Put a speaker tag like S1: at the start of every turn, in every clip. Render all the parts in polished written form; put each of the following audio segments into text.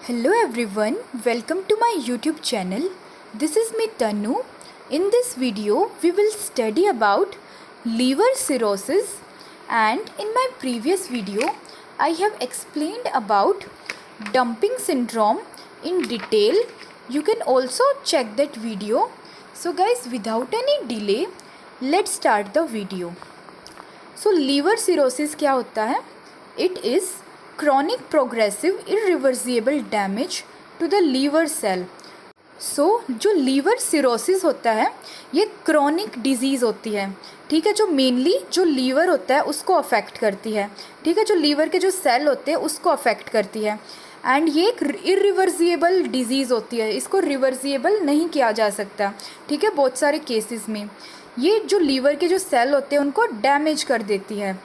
S1: Hello everyone, welcome to my YouTube channel. This is me Tanu. In this video, we will study about liver cirrhosis, and in my previous video, I have explained about dumping syndrome in detail. You can also check that video. So guys, without any delay, let's start the video. So liver cirrhosis क्या होता है? It is chronic progressive irreversible damage to the liver cell. जो liver cirrhosis होता है ये chronic disease होती है, ठीक है, जो मेनली जो लीवर होता है उसको अफेक्ट करती है, ठीक है, जो लीवर के जो सेल होते हैं उसको अफेक्ट करती है। एंड ये एक इरिवर्सिबल डिजीज़ होती है, इसको रिवर्सिबल नहीं किया जा सकता, ठीक है। बहुत सारे केसेस में ये जो लीवर के जो सेल होते हैं उनको डैमेज कर देती है।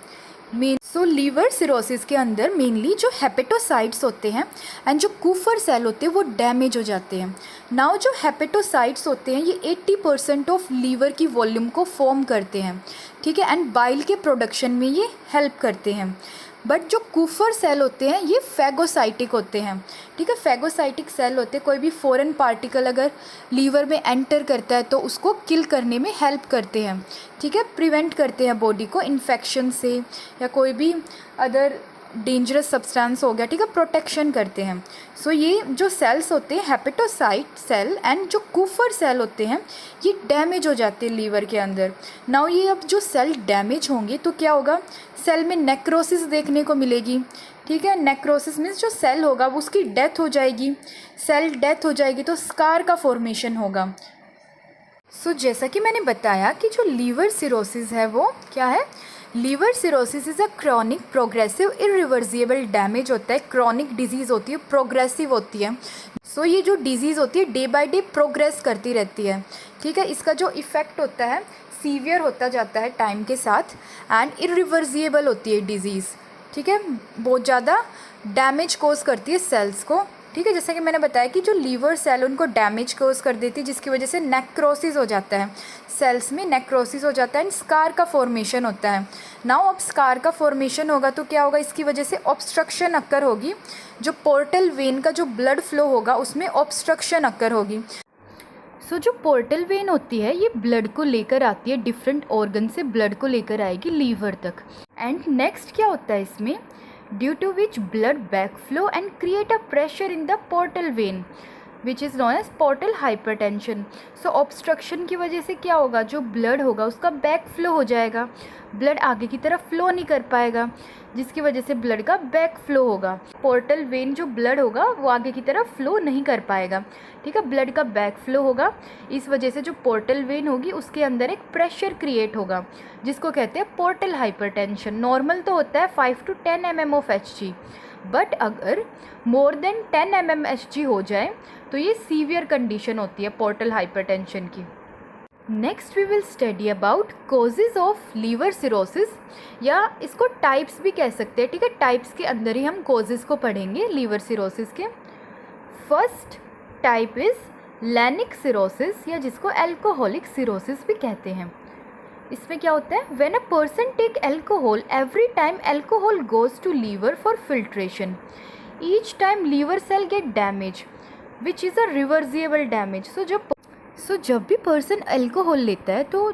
S1: लीवर सिरोसिस के अंदर मेनली जो हेपेटोसाइट्स होते हैं एंड जो कूफर सेल होते हैं वो डैमेज हो जाते हैं। नाउ जो हेपेटोसाइट्स होते हैं ये 80% ऑफ लीवर की वॉल्यूम को फॉर्म करते हैं, ठीक है, एंड बाइल के प्रोडक्शन में ये हेल्प करते हैं। बट जो कूफर सेल होते हैं ये फैगोसाइटिक होते हैं, ठीक है, फैगोसाइटिक सेल होते हैं। कोई भी फॉरेन पार्टिकल अगर लीवर में एंटर करता है तो उसको किल करने में हेल्प करते हैं, ठीक है, प्रिवेंट करते हैं बॉडी को इन्फेक्शन से या कोई भी अदर डेंजरस सब्सटेंस हो गया, ठीक है, प्रोटेक्शन करते हैं। ये जो सेल्स होते हैं हेपेटोसाइट सेल एंड जो कूफर सेल होते हैं ये डैमेज हो जाते हैं लीवर के अंदर। नाउ ये अब जो सेल डैमेज होंगे तो क्या होगा, सेल में नेक्रोसिस देखने को मिलेगी, ठीक है। नेक्रोसिस मीन्स जो सेल होगा वो उसकी डेथ हो जाएगी। सेल डेथ हो जाएगी तो स्कार का फॉर्मेशन होगा। जैसा कि मैंने बताया कि जो लीवर सिरोसिस है वो क्या है, liver cirrhosis is a chronic progressive irreversible damage होता है, क्रॉनिक डिजीज़ होती है, प्रोग्रेसिव होती है। ये जो डिजीज़ होती है डे बाय डे प्रोग्रेस करती रहती है, ठीक है। इसका जो इफ़ेक्ट होता है सीवियर होता जाता है टाइम के साथ एंड इरिवर्सिबल होती है डिजीज़, ठीक है, बहुत ज़्यादा डैमेज कोज करती है सेल्स को, ठीक है। जैसा कि मैंने बताया कि जो लीवर सेल उनको डैमेज कोज कर देती है जिसकी वजह से नेक्रोसिस हो जाता है, सेल्स में नेक्रोसिस हो जाता है एंड स्कार का फॉर्मेशन होता है। नाउ अब स्कार का फॉर्मेशन होगा तो क्या होगा, इसकी वजह से ऑब्स्ट्रक्शन अक्कर होगी, जो पोर्टल वेन का जो ब्लड फ्लो होगा उसमें ऑब्स्ट्रक्शन अक्कर होगी। जो पोर्टल वेन होती है ये ब्लड को लेकर आती है, डिफरेंट ऑर्गन से ब्लड को लेकर आएगी लीवर तक। एंड नेक्स्ट क्या होता है इसमें, due to which blood backflow and create a pressure in the portal vein which is known as portal hypertension. Obstruction की वजह से क्या होगा, जो ब्लड होगा उसका बैक फ्लो हो जाएगा, ब्लड आगे की तरफ फ्लो नहीं कर पाएगा जिसकी वजह से ब्लड का बैक फ्लो होगा। पोर्टल वेन जो ब्लड होगा वो आगे की तरफ फ्लो नहीं कर पाएगा, ठीक है, ब्लड का बैक फ्लो होगा। इस वजह से जो पोर्टल वेन होगी उसके अंदर एक प्रेशर क्रिएट होगा जिसको कहते हैं पोर्टल हाइपरटेंशन। नॉर्मल तो होता है 5 to 10 mm of Hg, but अगर मोर देन 10 mm Hg हो जाए तो ये सीवियर कंडीशन होती है पोर्टल हाइपरटेंशन की। Next we will study about causes of liver cirrhosis, या इसको टाइप्स भी कह सकते हैं, ठीक है। टाइप्स के अंदर ही हम कोजेज को पढ़ेंगे लीवर सिरोसिस के। फर्स्ट टाइप इज़ लैनिक सिरोसिस, या जिसको एल्कोहलिक सिरोसिस भी कहते हैं। इसमें क्या होता है, when a person take alcohol every time alcohol goes to liver for filtration, each time liver cell get damage which is a reversible damage. जब भी पर्सन अल्कोहल लेता है तो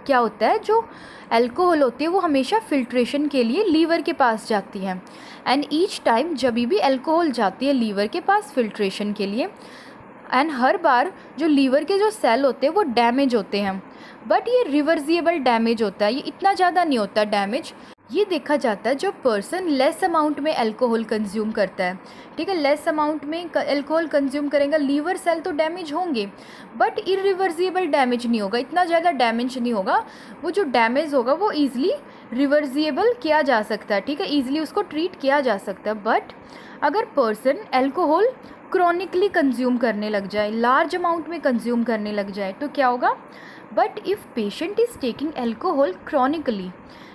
S1: क्या होता है, जो अल्कोहल होती है वो हमेशा फिल्ट्रेशन के लिए लीवर के पास जाती है। एंड ईच टाइम जब भी अल्कोहल जाती है लीवर के पास फिल्ट्रेशन के लिए, एंड हर बार जो लीवर के जो सेल होते हैं वो डैमेज होते हैं, बट ये रिवर्सिबल डैमेज होता है, ये इतना ज़्यादा नहीं होता डैमेज। ये देखा जाता है जो पर्सन लेस अमाउंट में अल्कोहल कंज्यूम करता है, ठीक है, लेस अमाउंट में अल्कोहल कंज्यूम करेगा, लीवर सेल तो डैमेज होंगे बट इरिवर्सिबल डैमेज नहीं होगा, इतना ज़्यादा डैमेज नहीं होगा। वो जो डैमेज होगा वो ईज़िली रिवर्सिबल किया जा सकता है, ठीक है, ईज़िली उसको ट्रीट किया जा सकता है। बट अगर पर्सन अल्कोहल क्रॉनिकली कंज्यूम करने लग जाए, लार्ज अमाउंट में कंज्यूम करने लग जाए तो क्या होगा, but if patient is taking alcohol chronically,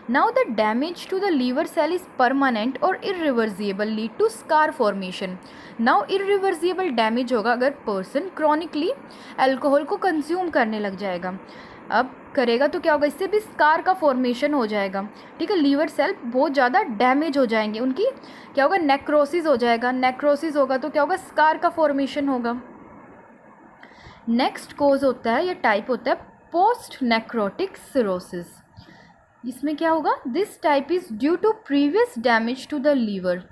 S1: now the damage to the liver cell is permanent or irreversible, lead to scar formation। now irreversible damage होगा अगर person chronically अल्कोहल को कंज्यूम करने लग जाएगा। अब करेगा तो क्या होगा, इससे भी स्कार का फॉर्मेशन हो जाएगा, ठीक है। लीवर सेल बहुत ज़्यादा डैमेज हो जाएंगे, उनकी क्या होगा, नेक्रोसिस हो जाएगा। नेक्रोसिस होगा तो क्या होगा, स्कार का फॉर्मेशन होगा। नेक्स्ट कोज होता है या टाइप होता है पोस्ट नेक्रोटिक सिरोसिस। इसमें क्या होगा, this type is due to previous damage to the liver.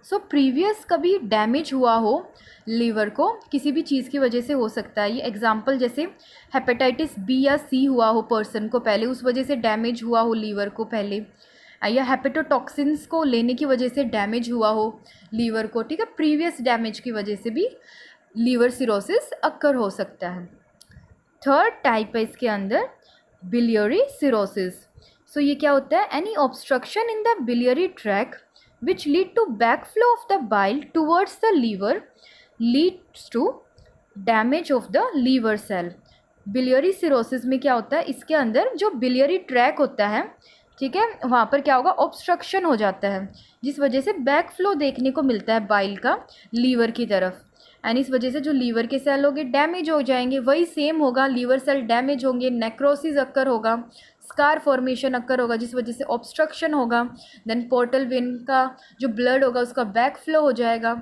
S1: So previous कभी डैमेज हुआ हो लीवर को, किसी भी चीज़ की वजह से हो सकता है। ये एग्जांपल जैसे हेपेटाइटिस बी या सी हुआ हो पर्सन को पहले, उस वजह से डैमेज हुआ हो लीवर को पहले, या हेपेटोटॉक्सिन्स को लेने की वजह से डैमेज हुआ हो लीवर को, ठीक है। प्रीवियस डैमेज की वजह से भी लीवर सिरोसिस अक्कर हो सकता है। थर्ड टाइप है इसके अंदर बिलियरी सिरोसिस। सो ये क्या होता है, any obstruction in the biliary track which lead to backflow of the bile towards the liver leads to damage of the liver cell। Biliary cirrhosis में क्या होता है, इसके अंदर जो बिलियरी ट्रैक होता है, ठीक है, वहाँ पर क्या होगा, ऑब्स्ट्रक्शन हो जाता है, जिस वजह से बैकफ्लो देखने को मिलता है बाइल का लीवर की तरफ, एंड इस वजह से जो लीवर के सेल होंगे डैमेज हो जाएंगे। वही सेम होगा, लीवर सेल डैमेज होंगे, नेक्रोसिस अक्कर होगा, स्कार फॉर्मेशन अक्कर होगा, जिस वजह से ऑब्स्ट्रक्शन होगा। देन पोर्टल वेन का जो ब्लड होगा उसका बैकफ्लो हो जाएगा।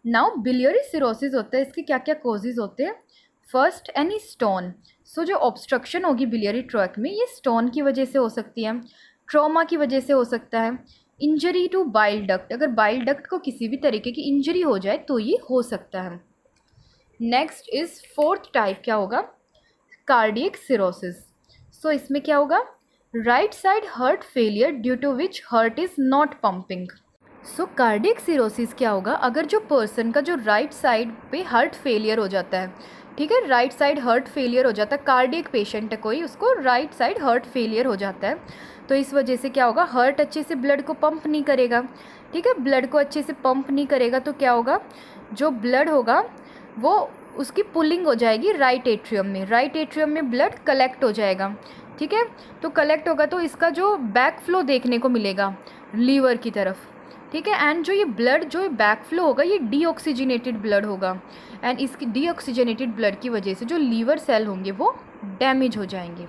S1: नाउ बिलियरी सिरोसिस होता है, इसके क्या क्या कॉजेज होते हैं। First, any stone. सो जो ऑब्स्ट्रक्शन होगी बिलियरी ट्रैक में, ये स्टोन की वजह से हो सकती है, ट्रॉमा की वजह से हो सकता है, इंजरी टू बाइल डक्ट, अगर बाइल डक्ट को किसी भी तरीके की इंजरी हो जाए तो ये हो सकता है। नेक्स्ट इज़ फोर्थ टाइप क्या होगा, कार्डियक सिरोसिस। सो इसमें क्या होगा, right side heart failure due to which heart is not pumping. So cardiac cirrhosis क्या होगा, अगर जो पर्सन का जो राइट साइड पे हार्ट फेलियर हो जाता है, ठीक है, राइट साइड हार्ट फेलियर हो जाता है, कार्डियक पेशेंट है कोई, उसको राइट साइड हार्ट फेलियर हो जाता है, तो इस वजह से क्या होगा, हार्ट अच्छे से ब्लड को पंप नहीं करेगा, ठीक है, ब्लड को अच्छे से पंप नहीं करेगा तो क्या होगा, जो ब्लड होगा वो उसकी पुलिंग हो जाएगी राइट एट्रियम में, राइट एट्रियम में ब्लड कलेक्ट हो जाएगा, ठीक है। तो कलेक्ट होगा तो इसका जो बैक फ्लो देखने को मिलेगा लीवर की तरफ, ठीक है। एंड जो ये ब्लड जो बैक फ्लो होगा ये डीऑक्सीजनेटेड ब्लड होगा, एंड इसकी डीऑक्सीजनेटेड ब्लड की वजह से जो लीवर सेल होंगे वो डैमेज हो जाएंगे।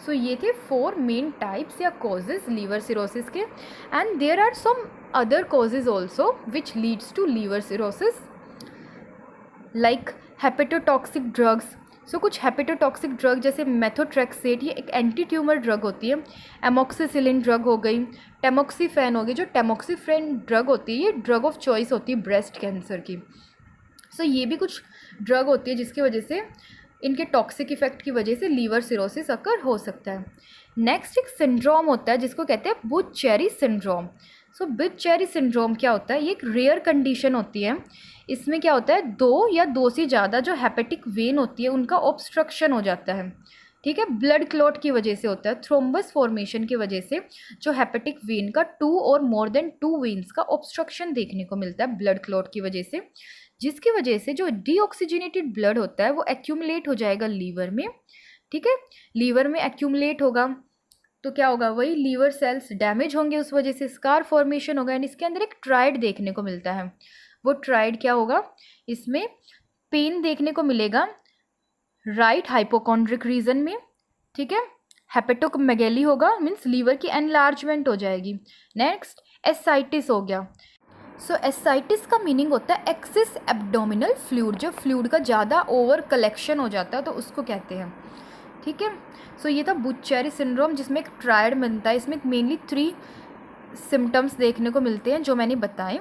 S1: सो ये थे 4 मेन टाइप्स या कॉजेज लीवर सिरोसिस के, and there are some other causes also which leads to liver cirrhosis, like hepatotoxic drugs. So कुछ हेपेटोटॉक्सिक ड्रग जैसे मेथोट्रेक्सेट, ये एक एंटी ट्यूमर ड्रग होती है, एमोक्सिसिलिन ड्रग हो गई, टेमोक्सीफेन हो गई। जो टेमोक्सीफेन ड्रग होती है ये ड्रग ऑफ चॉइस होती है ब्रेस्ट कैंसर की। सो ये भी कुछ ड्रग होती है जिसकी वजह से, इनके टॉक्सिक इफेक्ट की वजह से लीवर सिरोसिस अकर हो सकता है। नेक्स्ट एक सिंड्रोम होता है जिसको कहते हैं बुच-चेरी सिंड्रोम। सो बुच-चेरी सिंड्रोम क्या होता है, ये एक रेयर कंडीशन होती है। इसमें क्या होता है, 2 या 2 से ज़्यादा जो हेपेटिक वेन होती है उनका ऑब्स्ट्रक्शन हो जाता है, ठीक है, ब्लड क्लॉट की वजह से होता है, थ्रोम्बस फॉर्मेशन की वजह से जो हेपेटिक वेन का 2 और मोर देन 2 वेन्स का ऑब्स्ट्रक्शन देखने को मिलता है ब्लड क्लॉट की वजह से, जिसकी वजह से जो डीऑक्सीजनेटेड ब्लड होता है वो एक्यूमुलेट हो जाएगा लीवर में, ठीक है। लीवर में एक्यूमुलेट होगा तो क्या होगा, वही लीवर सेल्स डैमेज होंगे, उस वजह से स्कार फॉर्मेशन होगा, एंड इसके अंदर एक ट्राइड देखने को मिलता है। वो ट्राइड क्या होगा, इसमें पेन देखने को मिलेगा राइट हाइपोकॉन्ड्रिक रीजन में, ठीक है। हेपेटोमेगैली होगा, मीन्स लीवर की एनलार्जमेंट हो जाएगी। नेक्स्ट एसाइटिस हो गया। सो एसाइटिस का मीनिंग होता है एक्सेस एब्डोमिनल फ्लूइड, जो फ्लूइड का ज़्यादा ओवर कलेक्शन हो जाता है तो उसको कहते हैं, ठीक है। सो ये था बुच-चेरी सिंड्रोम जिसमें एक ट्रायड बनता है, इसमें मेनली 3 सिम्टम्स देखने को मिलते हैं जो मैंने बताए।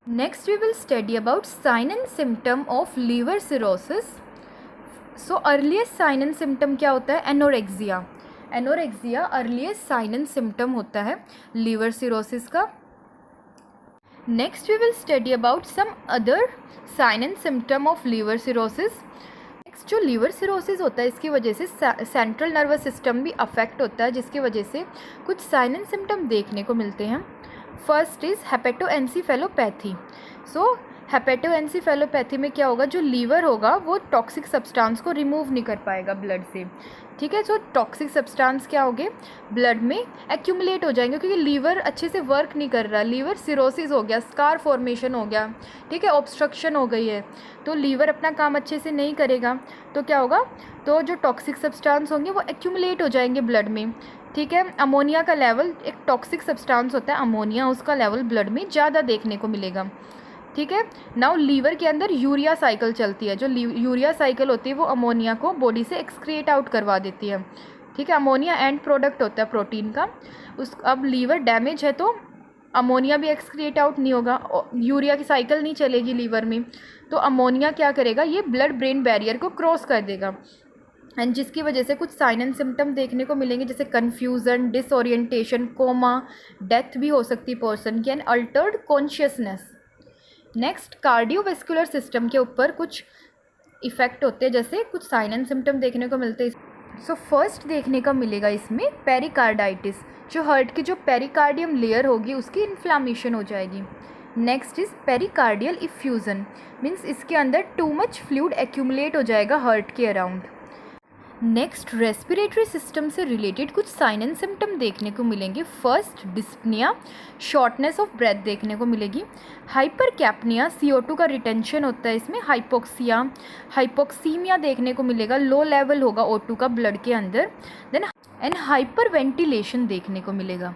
S1: Next we will study about sign and symptom of liver cirrhosis. So earliest sign and symptom क्या होता है, anorexia. Anorexia earliest sign and symptom होता है लीवर सिरोसिस का। Next we will study about some other sign and symptom of liver cirrhosis. Next जो liver cirrhosis होता है इसकी वजह से सेंट्रल नर्वस सिस्टम भी अफेक्ट होता है, जिसकी वजह से कुछ साइन एंड सिम्टम देखने को मिलते हैं। First is हेपेटोएन्सेफेलोपैथी। सो हेपेटोएन्सेफेलोपैथी में क्या होगा, जो लीवर होगा वो टॉक्सिक सब्सटेंस को रिमूव नहीं कर पाएगा ब्लड से, ठीक है। सो टॉक्सिक सब्सटेंस क्या होंगे, ब्लड में एक्यूमुलेट हो जाएंगे क्योंकि लीवर अच्छे से वर्क नहीं कर रहा, लीवर सिरोसिस हो गया, स्कार फॉर्मेशन हो गया, ठीक है, ऑब्स्ट्रक्शन हो गई है, तो लीवर अपना काम अच्छे से नहीं करेगा, तो क्या होगा, तो जो टॉक्सिक सब्सटेंस होंगे वो एक्यूमुलेट हो जाएंगे ब्लड में। ठीक है, अमोनिया का लेवल, एक टॉक्सिक सब्सटेंस होता है अमोनिया, उसका लेवल ब्लड में ज़्यादा देखने को मिलेगा। ठीक है, नाउ लीवर के अंदर यूरिया साइकिल चलती है, जो यूरिया साइकिल होती है वो अमोनिया को बॉडी से एक्सक्रिएट आउट करवा देती है। ठीक है, अमोनिया एंड प्रोडक्ट होता है प्रोटीन का। अब लीवर डैमेज है तो अमोनिया भी एक्सक्रिएट आउट नहीं होगा, यूरिया की साइकिल नहीं चलेगी लीवर में, तो अमोनिया क्या करेगा, ये ब्लड ब्रेन बैरियर को क्रॉस कर देगा, एंड जिसकी वजह से कुछ साइन एंड सिम्टम देखने को मिलेंगे, जैसे कन्फ्यूज़न, डिसओरिएंटेशन, कोमा, डेथ भी हो सकती है पर्सन की, and Altered consciousness. Next, cardiovascular system के ऊपर कुछ इफ़ेक्ट होते हैं, जैसे कुछ साइन एंड सिम्टम देखने को मिलते हैं। सो फर्स्ट देखने का मिलेगा इसमें पेरिकार्डाइटिस, जो हार्ट की जो पेरिकार्डियम लेयर होगी उसकी इन्फ्लामेशन हो जाएगी। Next is pericardial effusion, means इसके अंदर टू मच फ्लूइड एक्यूमुलेट हो जाएगा हार्ट के अराउंड। नेक्स्ट, रेस्पिरेटरी सिस्टम से रिलेटेड कुछ साइन एंड सिम्टम देखने को मिलेंगे। First, dyspnoea, shortness of breath देखने को मिलेगी। हाइपर कैप्निया, CO2 का रिटेंशन होता है इसमें। हाइपोक्सिया, हाइपोक्सीमिया देखने को मिलेगा, लो लेवल होगा O2 का ब्लड के अंदर। देन एंड हाइपर वेंटिलेशन देखने को मिलेगा।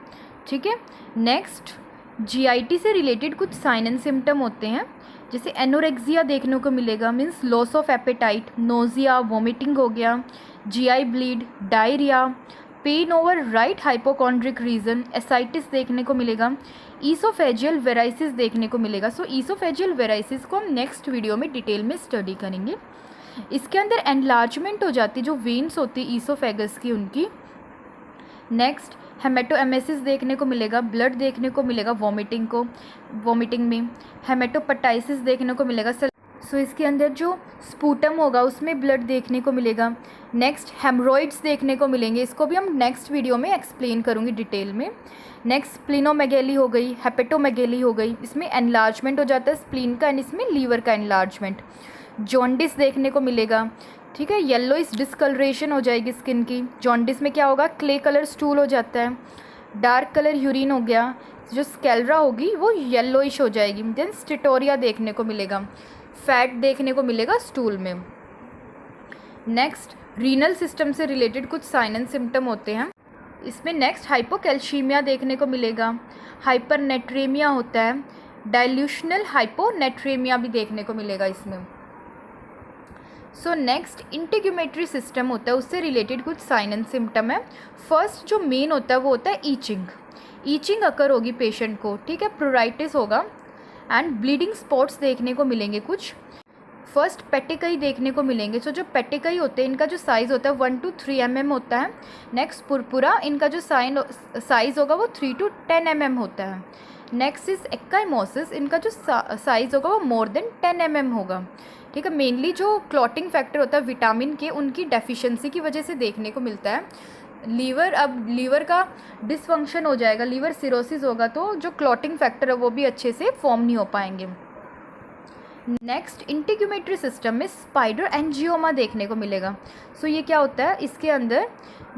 S1: ठीक है, नेक्स्ट, GIT से रिलेटेड कुछ साइन एंड सिम्टम होते हैं, जैसे एनोरेक्सिया देखने को मिलेगा, means loss of appetite, nausea, vomiting हो गया, GI bleed, diarrhoea, pain over right hypochondriac region, ascites देखने को मिलेगा, ईसोफेजियल वेराइसिस देखने को मिलेगा। सो ईसोफेजियल वेराइसिस को हम नेक्स्ट वीडियो में डिटेल में स्टडी करेंगे। इसके अंदर एनलार्जमेंट हो जाती है जो वेन्स होती है ईसोफेगस की उनकी। नेक्स्ट, हेमेटोएमेसिस देखने को मिलेगा, ब्लड देखने को मिलेगा वोमिटिंग में। हेमेटोपटाइसिस देखने को मिलेगा, सो इसके अंदर जो स्पूटम होगा उसमें ब्लड देखने को मिलेगा। नेक्स्ट, हेमरॉइड्स देखने को मिलेंगे, इसको भी हम नेक्स्ट वीडियो में एक्सप्लेन करूँगी डिटेल में। नेक्स्ट, स्प्लिनोमेगेली हो गई, हेपेटोमेगेली हो गई, इसमें एनलार्जमेंट हो जाता है स्प्लीन का, एंड इसमें लीवर का एनलार्जमेंट। जॉन्डिस देखने को मिलेगा। ठीक है, येलोइश डिस्कलरेशन हो जाएगी स्किन की। जॉन्डिस में क्या होगा, क्ले कलर स्टूल हो जाता है। डार्क कलर यूरिन हो गया, जो स्केलरा होगी वो येलोइश हो जाएगी। देन स्टिटोरिया देखने को मिलेगा, फैट देखने को मिलेगा स्टूल में। नेक्स्ट, रीनल सिस्टम से रिलेटेड कुछ साइन एंड सिम्टम होते हैं इसमें। नेक्स्ट, हाइपोकैल्शीमिया देखने को मिलेगा, हाइपरनेट्रेमिया होता है, डाइल्यूशनल हाइपोनेट्रेमिया भी देखने को मिलेगा इसमें। सो नेक्स्ट, इंटीग्यूमेटरी सिस्टम होता है, उससे रिलेटेड कुछ साइन एंड सिम्टम है। फर्स्ट जो मेन होता है वो होता है ईचिंग अकर होगी पेशेंट को। ठीक है, प्रोराइटिस होगा, एंड ब्लीडिंग स्पॉट्स देखने को मिलेंगे कुछ। फर्स्ट, पेटिकई देखने को मिलेंगे। सो जो पेटिकई होते हैं इनका जो साइज़ होता है 1 to 3 mm होता है। नेक्स्ट, पुरपुरा, इनका जो साइज़ होगा वो 3 to 10 mm होता है। नेक्स्ट इज एक्काइमोसिस, इनका जो साइज़ होगा वो मोर देन 10 mm होगा। ठीक है, मेनली जो क्लॉटिंग फैक्टर होता है विटामिन के, उनकी डेफिशिएंसी की वजह से देखने को मिलता है। लीवर का डिसफंक्शन हो जाएगा, लीवर सिरोसिस होगा, तो जो क्लॉटिंग फैक्टर है वो भी अच्छे से फॉर्म नहीं हो पाएंगे। नेक्स्ट, इंटीग्यूमेटरी सिस्टम में स्पाइडर एंजियोमा देखने को मिलेगा। सो ये क्या होता है, इसके अंदर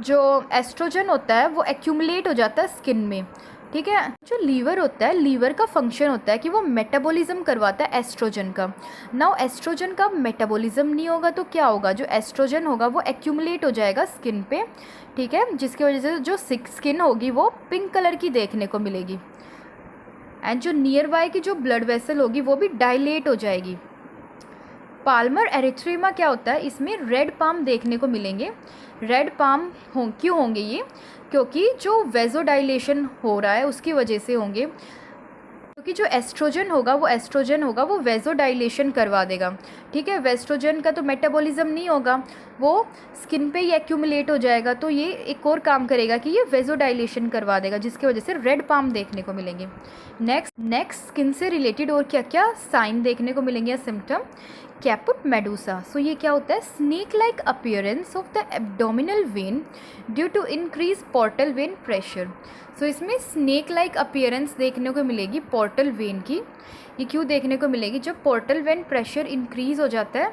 S1: जो एस्ट्रोजन होता है वो एक्यूमुलेट हो जाता है स्किन में। ठीक है, जो लीवर होता है, लीवर का फंक्शन होता है कि वो मेटाबॉलिज्म करवाता है एस्ट्रोजन का। नाउ एस्ट्रोजन का मेटाबॉलिज्म नहीं होगा तो क्या होगा, जो एस्ट्रोजन होगा वो एक्यूमुलेट हो जाएगा स्किन पे। ठीक है, जिसकी वजह से जो स्किन होगी वो पिंक कलर की देखने को मिलेगी, एंड जो नियर बाय की जो ब्लड वेसल होगी वो भी डायलेट हो जाएगी। पाल्मर एरिथ्रेमा क्या होता है, इसमें रेड पाम देखने को मिलेंगे। रेड पाम क्यों होंगे ये, क्योंकि जो वेजोडाइलेशन हो रहा है उसकी वजह से होंगे, क्योंकि जो एस्ट्रोजन होगा वो वेजोडाइलेशन करवा देगा। ठीक है, वेस्ट्रोजन का तो मेटाबॉलिज्म नहीं होगा, वो स्किन पे ही एक्यूमुलेट हो जाएगा, तो ये एक और काम करेगा कि ये वेजोडाइलेशन करवा देगा, जिसकी वजह से रेड पाम देखने को मिलेंगे। नेक्स्ट स्किन से रिलेटेड और क्या क्या साइन देखने को मिलेंगे या सिम्टम। कैपुट मेडूसा, सो ये क्या होता है, snake like appearance of the abdominal vein due to increase portal vein pressure. So इसमें स्नेक लाइक अपीयरेंस देखने को मिलेगी पोर्टल वेन की। ये क्यों देखने को मिलेगी, जब पोर्टल वेन प्रेशर इंक्रीज हो जाता है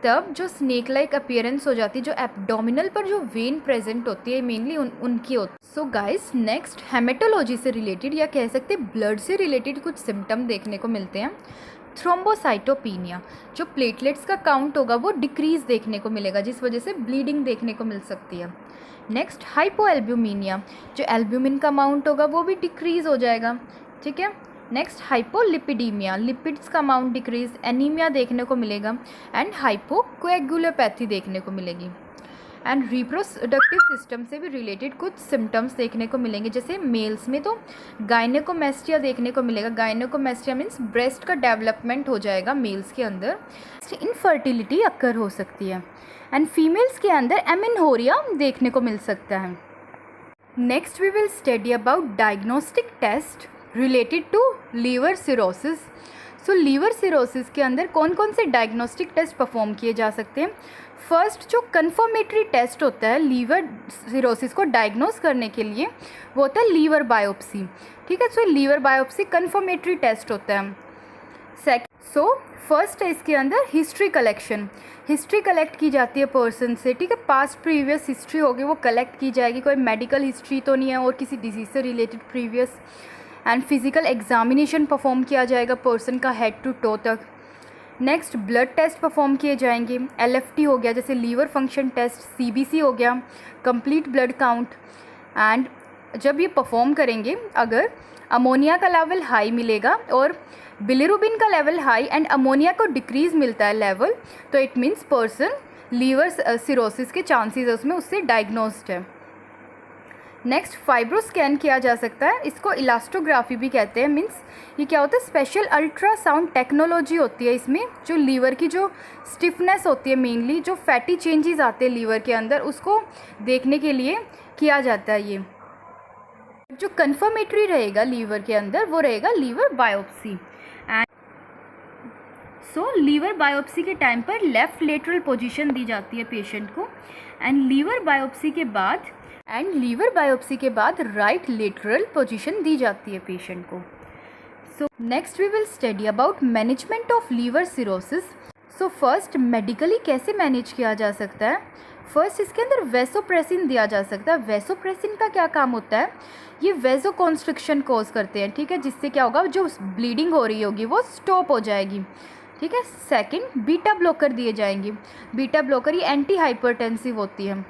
S1: तब जो स्नेक लाइक अपीयरेंस हो जाती है, जो एब्डोमिनल पर जो वेन प्रेजेंट होती है मेनली उनकी होती है। सो गाइस, नेक्स्ट हेमेटोलॉजी से रिलेटेड या कह सकते हैं ब्लड से रिलेटेड कुछ सिम्टम देखने को मिलते हैं। थ्रोम्बोसाइटोपिनिया, जो प्लेटलेट्स का काउंट होगा वो डिक्रीज देखने को मिलेगा, जिस वजह से ब्लीडिंग देखने को मिल सकती है। नेक्स्ट हाइपोएल्ब्यूमिनिया, जो एल्ब्यूमिन का अमाउंट होगा वो भी डिक्रीज हो जाएगा, ठीक है। नेक्स्ट हाइपोलिपिडीमिया, लिपिड्स का अमाउंट डिक्रीज, एनीमिया देखने को मिलेगा एंड हाइपोकोएगुलोपैथी देखने को मिलेगी। एंड रिप्रोडक्टिव सिस्टम से भी रिलेटेड कुछ सिम्टम्स देखने को मिलेंगे, जैसे मेल्स में तो गायनेकोमेस्टिया देखने को मिलेगा। गायनेकोमेस्टिया मीन्स ब्रेस्ट का डेवलपमेंट हो जाएगा मेल्स के अंदर। इनफर्टिलिटी अक्कर हो सकती है एंड फीमेल्स के अंदर एमेनोरिया देखने को मिल सकता है। Next we will study about diagnostic test related to liver cirrhosis. So liver cirrhosis के अंदर कौन कौन से डायग्नोस्टिक टेस्ट परफॉर्म किए जा सकते हैं। फर्स्ट जो कन्फर्मेटरी टेस्ट होता है लीवर सिरोसिस को डायग्नोस करने के लिए, वो होता है लीवर बायोप्सी, ठीक है। सो लीवर बायोप्सी कन्फर्मेटरी टेस्ट होता है। फर्स्ट है इसके अंदर हिस्ट्री कलेक्शन। हिस्ट्री कलेक्ट की जाती है पर्सन से, ठीक है। पास्ट प्रीवियस हिस्ट्री होगी वो कलेक्ट की जाएगी, कोई मेडिकल हिस्ट्री तो नहीं है और किसी डिजीज़ से related previous. And physical examination perform किया जाएगा पर्सन का हेड टू टो तक। नेक्स्ट ब्लड टेस्ट परफॉर्म किए जाएंगे। LFT हो गया, जैसे लीवर फंक्शन टेस्ट, CBC हो गया, कंप्लीट ब्लड काउंट। एंड जब ये परफॉर्म करेंगे, अगर अमोनिया का लेवल हाई मिलेगा और बिलिरुबिन का लेवल हाई एंड अमोनिया को डिक्रीज मिलता है लेवल, तो it means person liver cirrhosis के चांसेस उसमें उससे डायग्नोस्ड है। नेक्स्ट फाइब्रो स्कैन किया जा सकता है, इसको इलास्टोग्राफी भी कहते हैं। मीन्स ये क्या होता है, स्पेशल अल्ट्रासाउंड टेक्नोलॉजी होती है इसमें, जो लीवर की जो स्टिफनेस होती है, मेनली जो फैटी चेंजेस आते हैं लीवर के अंदर, उसको देखने के लिए किया जाता है। ये जो कन्फर्मेटरी रहेगा लीवर के अंदर वो रहेगा liver biopsy. And so liver biopsy के टाइम पर लेफ़्ट लेटरल पोजीशन दी जाती है पेशेंट को, एंड लीवर बायोप्सी के बाद राइट लेटरल पोजीशन दी जाती है पेशेंट को। So next we will study about management of liver cirrhosis. So first medically कैसे मैनेज किया जा सकता है। फर्स्ट इसके अंदर वेसोप्रेसिन दिया जा सकता है। वेसोप्रेसिन का क्या काम होता है, ये वेसो कॉन्स्ट्रिक्शन कॉज करते हैं, ठीक है, जिससे क्या होगा, जो ब्लीडिंग हो रही होगी वो स्टॉप हो जाएगी, ठीक है। सेकंड बीटा ब्लॉकर दिए जाएंगे। बीटा ब्लॉकर ये एंटी हाइपरटेंसिव होती है।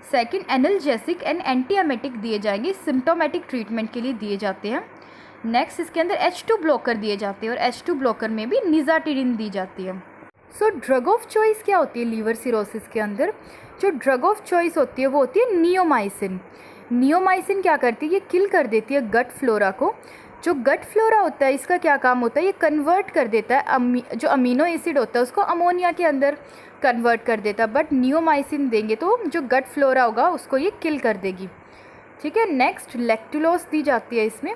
S1: सेकंड एनाल्जेसिक एंड एंटीएमेटिक दिए जाएंगे, सिम्टोमेटिक ट्रीटमेंट के लिए दिए जाते हैं। नेक्स्ट इसके अंदर H2 ब्लॉकर दिए जाते हैं और H2 ब्लॉकर में भी निज़ाटिडिन दी जाती है। सो ड्रग ऑफ चॉइस क्या होती है लीवर सिरोसिस के अंदर। जो ड्रग ऑफ चॉइस होती है वो होती है नियोमाइसिन। नियोमाइसिन क्या करती है, ये किल कर देती है गट फ्लोरा को। जो गट फ्लोरा होता है इसका क्या काम होता है, ये कन्वर्ट कर देता है जो अमीनो एसिड होता है उसको अमोनिया के अंदर कन्वर्ट कर देता है। बट नियोमाइसिन देंगे तो जो गट फ्लोरा होगा उसको ये किल कर देगी, ठीक है। नेक्स्ट लैक्टुलोज दी जाती है इसमें,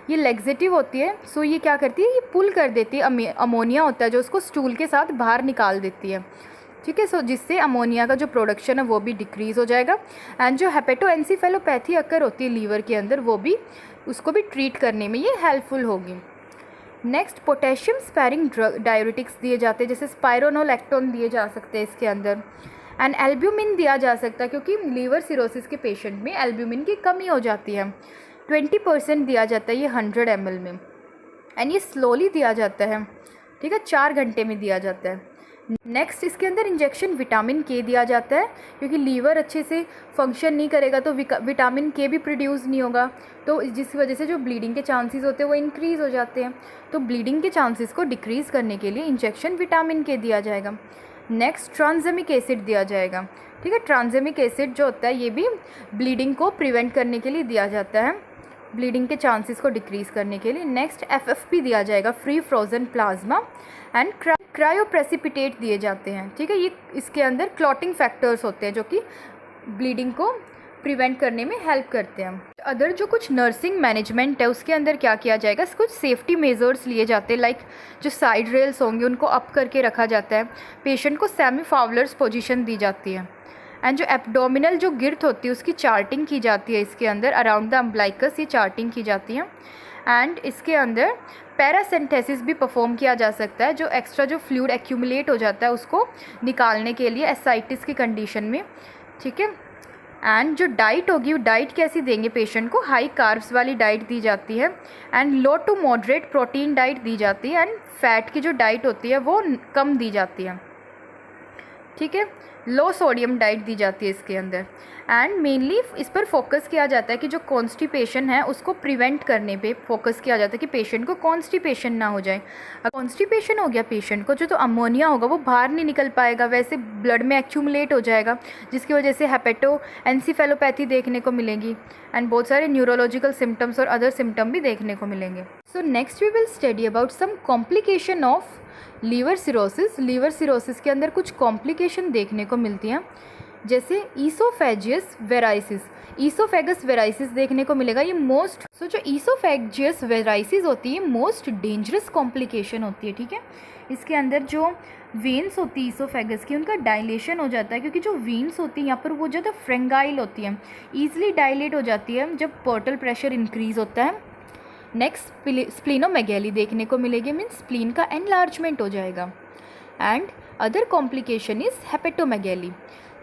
S1: ये लेग्जेटिव होती है। सो ये क्या करती है, ये पुल कर देती है अमोनिया होता है जो उसको स्टूल के साथ बाहर निकाल देती है, ठीक है। सो जिससे अमोनिया का जो प्रोडक्शन है वो भी डिक्रीज़ हो जाएगा। एंड जो हेपेटोएन्सेफेलोपैथी अक्कर होती है लीवर के अंदर, वो भी उसको भी ट्रीट करने में ये हेल्पफुल होगी। नेक्स्ट पोटेशियम स्पैरिंग डाययूरेटिक्स दिए जाते हैं, जैसे स्पाइरोनोलैक्टोन दिए जा सकते हैं इसके अंदर। एंड एल्ब्यूमिन दिया जा सकता है, क्योंकि लीवर सिरोसिस के पेशेंट में एल्ब्यूमिन की कमी हो जाती है। 20% दिया जाता है ये 100 ml में, एंड ये स्लोली दिया जाता है, ठीक है, 4 घंटे में दिया जाता है। नेक्स्ट इसके अंदर इंजेक्शन विटामिन के दिया जाता है, क्योंकि लीवर अच्छे से फंक्शन नहीं करेगा तो विटामिन के भी प्रोड्यूस नहीं होगा, तो जिस वजह से जो ब्लीडिंग के चांसेस होते हैं वो इंक्रीज़ हो जाते हैं। तो ब्लीडिंग के चांसेस को डिक्रीज़ करने के लिए इंजेक्शन विटामिन के दिया जाएगा। नेक्स्ट ट्रांसजेमिक एसिड दिया जाएगा, ठीक है। ट्रांसजेमिक एसिड जो होता है ये भी ब्लीडिंग को प्रिवेंट करने के लिए दिया जाता है, ब्लीडिंग के चांसेस को डिक्रीज़ करने के लिए। नेक्स्ट FFP दिया जाएगा, free frozen plasma. And cryoprecipitate दिए जाते हैं, ठीक है। ये इसके अंदर क्लॉटिंग फैक्टर्स होते हैं जो कि ब्लीडिंग को प्रिवेंट करने में हेल्प करते हैं। अदर जो कुछ नर्सिंग मैनेजमेंट है उसके अंदर क्या किया जाएगा, कुछ सेफ्टी मेजर्स लिए जाते हैं, लाइक जो साइड रेल्स होंगे उनको अप करके रखा जाता है। पेशेंट को सेमी फावलर्स पोजीशन दी जाती है। एंड जो एब्डोमिनल जो गिर्थ होती है उसकी चार्टिंग की जाती है इसके अंदर, अराउंड द अम्ब्लाइकस ये चार्टिंग की जाती है। एंड इसके अंदर पैरासिंथेसिस भी परफॉर्म किया जा सकता है, जो एक्स्ट्रा जो फ्लूइड एक्यूमुलेट हो जाता है उसको निकालने के लिए एसाइटिस की कंडीशन में, ठीक है। एंड जो डाइट होगी वो डाइट कैसी देंगे पेशेंट को, हाई कार्ब्स वाली डाइट दी जाती है and low to moderate protein diet दी जाती है एंड फैट की जो डाइट होती है वो कम दी जाती है, ठीक है। लो सोडियम डाइट दी जाती है इसके अंदर एंड मेनली इस पर फोकस किया जाता है कि जो कॉन्स्टिपेशन है उसको प्रिवेंट करने पे फोकस किया जाता है कि पेशेंट को कॉन्स्टिपेशन ना हो जाए। अब कॉन्स्टिपेशन हो गया पेशेंट को, जो तो अमोनिया होगा वो बाहर नहीं निकल पाएगा, वैसे ब्लड में एक्यूमुलेट हो जाएगा, जिसकी वजह से हेपेटो एनसीफेलोपैथी देखने को मिलेगी एंड बहुत सारे न्यूरोलॉजिकल सिम्टम्स और अदर सिम्टम भी देखने को मिलेंगे। So next we will study about some complication of liver cirrhosis. Liver cirrhosis के अंदर कुछ कॉम्प्लिकेशन देखने को मिलती हैं, जैसे ईसोफेजियस वेराइसिस। ईसोफेगस वेराइसिस देखने को मिलेगा, ये जो ईसोफेजियस वेराइसिस होती है मोस्ट डेंजरस कॉम्प्लिकेशन होती है, ठीक है। इसके अंदर जो वेन्स होती है ईसोफेगस की उनका डायलेशन हो जाता है, क्योंकि जो वेन्स होती है यहाँ पर वो ज़्यादा फ्रेंगाइल होती है, ईजिली डायलेट हो जाती है जब पोर्टल प्रेशर इंक्रीज़ होता है। नेक्स्ट स्प्लीनोमेगैली देखने को मिलेगी, मीन्स स्प्लीन का एनलार्जमेंट हो जाएगा। एंड अदर कॉम्प्लिकेशन इज़ हेपेटोमेगैली,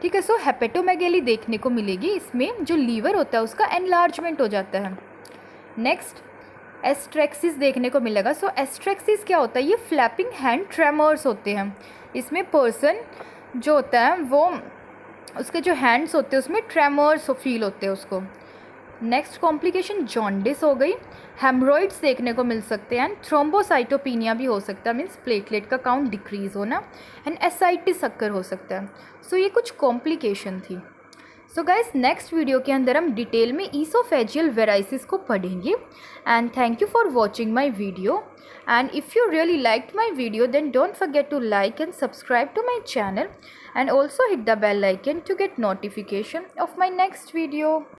S1: ठीक है। सो हेपेटोमेगैली देखने को मिलेगी, इसमें जो लीवर होता है उसका एनलार्जमेंट हो जाता है। नेक्स्ट एस्ट्रेक्सिस देखने को मिलेगा। सो एस्ट्रेक्सिस क्या होता है, ये फ्लैपिंग हैंड ट्रेमर्स होते हैं, इसमें पर्सन जो होता है वो उसके जो हैंड्स होते हैं उसमें ट्रेमर्स फील होते हैं उसको। नेक्स्ट कॉम्प्लिकेशन जॉन्डिस हो गई, हेमरॉइड्स देखने को मिल सकते हैं एंड थ्रोम्बोसाइटोपिनिया भी हो सकता है, मीन्स प्लेटलेट का काउंट डिक्रीज़ होना एंड एसाइटिस अक्कर हो सकता है। सो ये कुछ कॉम्प्लिकेशन थी। सो गाइस नेक्स्ट वीडियो के अंदर हम डिटेल में ईसोफेजियल वेराइसिस को पढ़ेंगे and thank you for watching my video and if you really liked my video then don't forget to like and subscribe to my channel and also hit the bell icon to get notification of my next video.